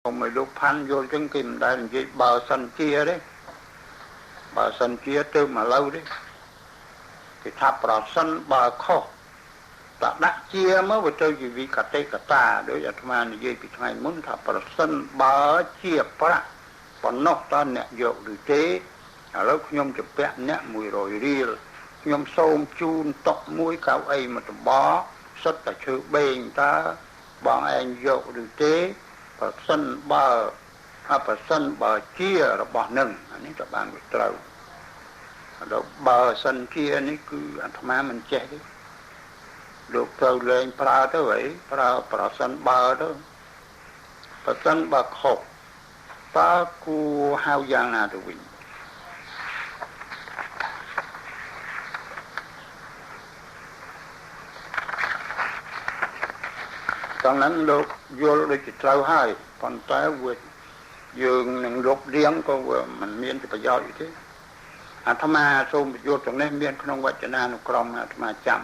Không lúc phán vô chứng kim đây là gì bờ sân chia đấy. Bờ sân chia từ mà lâu đấy. Thì tháp rõ sân bờ khô. Ta đắc chia mới vừa chơi gì vì cả tê cả ta. Đối với mà là gì vì ngày muốn tháp rõ sân bờ chia bạc. Còn nóc ta nẹ dụ được thế. Ở lúc nhôm chụp bẹn nẹ mùi rồi riêng. Nhôm xôm chun tọc mũi cao ấy mà tụi bó. Rất là sự bền ta. Bọn anh dụ được thế. Và sân bờ chia là bỏ nâng này các bạn biết đâu rồi bờ sân chia này cứ anh tham mình che đấy được trâu lên pra tới vậy pra sân bờ đó và sân bờ khổ ta cu hao giang nào được bình trongนั้นលោកយល់ដូចជាត្រូវហើយប៉ុន្តែវាយើងនឹងលុបរៀងក៏មិនមានប្រយោជន៍ទេអាត្មាសូមបញ្យល់ចំណេះមានក្នុងវចនានុក្រមអាត្មាចាំ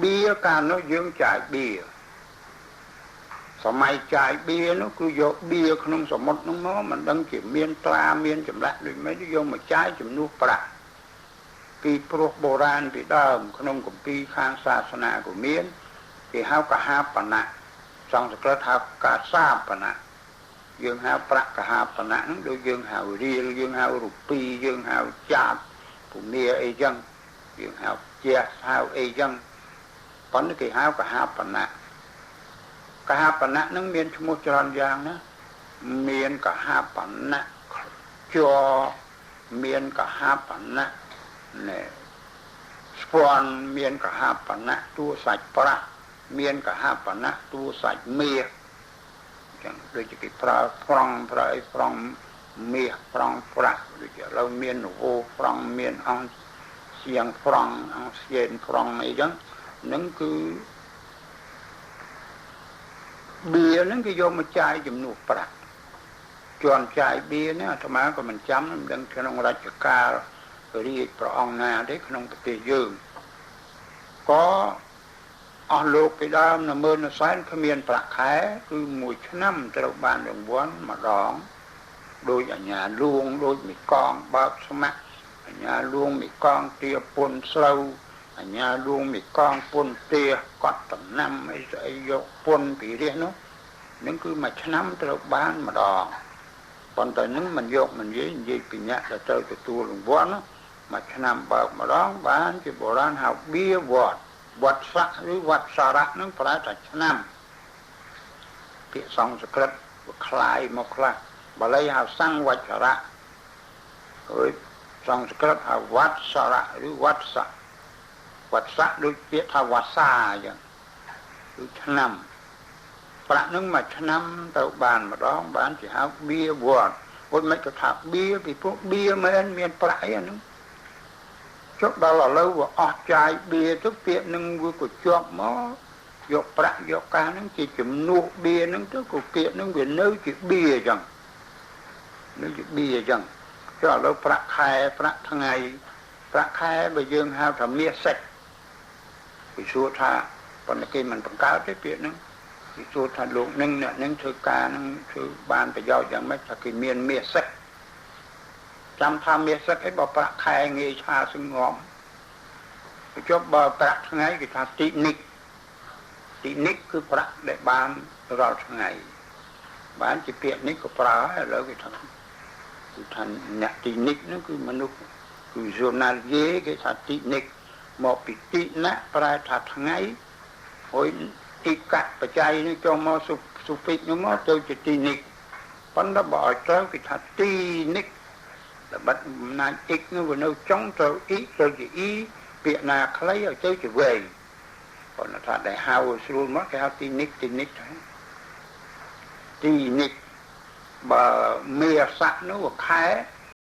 បៀកាលនោះយើងចាយបៀសម័យចាយបៀនោះគឺយកបៀក្នុងសមុទ្រនោះមកមិនដឹងជាមានត្រាមានចម្លាក់ដូចម៉េចយកមកចាយជំនួសប្រាក់ពីព្រោះបុរាណពីដើមក្នុងគម្ពីរខាងសាសនាក៏មានគេហៅកហាបណៈសង្ស្ក្រឹតហៅកាសាបណៈយើងហៅប្រាក់កហាបណៈហ្នឹងដូចយើងហៅរៀលយើងហៅរូពីយើងហៅចាបពុមាអីចឹងយើងហៅជាហៅអីចឹងប៉ុន្តែគេហៅកហាបណៈកហាបណៈហ្នឹងមានឈ្មោះច្រើនយ៉ាងណាមានកហាបណៈជ័រមានកហាបណៈណែស្ពាន់មានកហាបណៈតួសាច់ប្រាក់មានកហាបណៈតួសាច់មាសចឹងដូចជាគេប្រើប្រង់ប្រើអីប្រង់មាសប្រង់ប្រាក់ដូចជាឥឡូវមាននវោប្រង់មានអង្គសៀងប្រង់អង្គសៀនប្រង់អីចឹងហ្នឹងគឺបៀហ្នឹងគេយកមកចាយជំនួសប្រាក់ជន់ចាយបៀនេះអាត្មាក៏មិនចាំមិនដឹងក្នុងរជ្ជកាលរាជព្រះអង្គណាទេក្នុងប្រទេសយើងក៏អស់លោកពីដើមនៅមើលនៅសែនគ្មានប្រាក់ខែគឺមួយឆ្នាំត្រូវបានរង្វាន់ម្ដងដោយអាញាលួងដោយមីកងបើកស្មាក់អាញាលួងមីកងទាពុនស្រូវអាញាលួងមីកងពុនទាកត់តំណាំអីស្អីយកពុនពីរាជនោះនឹងគឺមួយឆ្នាំត្រូវបានម្ដងប៉ុន្តែនឹងមិនយកមិននិយាយពីអ្នកដែលត្រូវទទួលរង្វាន់មួយឆ្នាំបើកម្ដងបានជាបុរាណហៅបៀវត្តវត្តស័កឬវត្តសារៈនឹងប្រែថាឆ្នាំពាក្យសំស្ក្រឹតវាคล้ายមកខ្លះបាលីហៅសង្វចរៈហើយសំស្ក្រឹតហៅវត្តសារៈឬវត្តស័កវត្តស័កដូចពាក្យថាវស្សាអញ្ចឹងគឺឆ្នាំប្រាក់នឹងមួយឆ្នាំត្រូវបានម្ដងបានជាហៅបៀវត្តពុទ្ធមិនក៏ថាបៀពីព្រោះបៀមិនមានប្រាក់អីអាហ្នឹងចុះដល់ឥឡូវវាអស់ចាយបៀទៅពាក្យនឹងវាក៏ជាប់មកយកប្រាក់យកការហ្នឹងជាជំនួសបៀហ្នឹងទៅក៏ពាក្យហ្នឹងវានៅជាបៀអញ្ចឹងនៅជាបៀអញ្ចឹងចុះឥឡូវប្រាក់ខែប្រាក់ថ្ងៃប្រាក់ខែបើយើងហៅថាមាសសិចគេសួរថាប៉ុន្តែគេមិនបង្កើតទេពាក្យហ្នឹងគេសួរថាលោកនឹងអ្នកនឹងធ្វើការនឹងធ្វើបានប្រយោជន៍យ៉ាងម៉េចថាគេមានមាសសិចចាំថាមាសសិចអីបើប្រាក់ខែងាយឆាសងំចុះបើប្រាក់ថ្ងៃគេថាទីនិកគឺប្រាក់ដែលបានរាល់ថ្ងៃបានជាពាក្យនេះក៏ប្រើឥឡូវគេថាអ្នកទីនិកនោះគឺមនុស្សគឺ journalier គេថាទីនិកមកពីទីណាប្រែថាថ្ងៃហើយទីកាត់បច្ច័យនេះចូលមកសុភិកនោះមកទៅជាទីនិកប៉ុន្តែបើឲ្យត្រូវគេថាទីនិកតែបាត់អំណាច x នោះវានៅចុងត្រូវ x ទៅជា e ពាក្យណាខ្លីឲ្យទៅជាវែងប៉ុន្តែថាដែលហៅស្រួលមកគេហៅទីនិកទីនិកបើមេស័កនោះខែ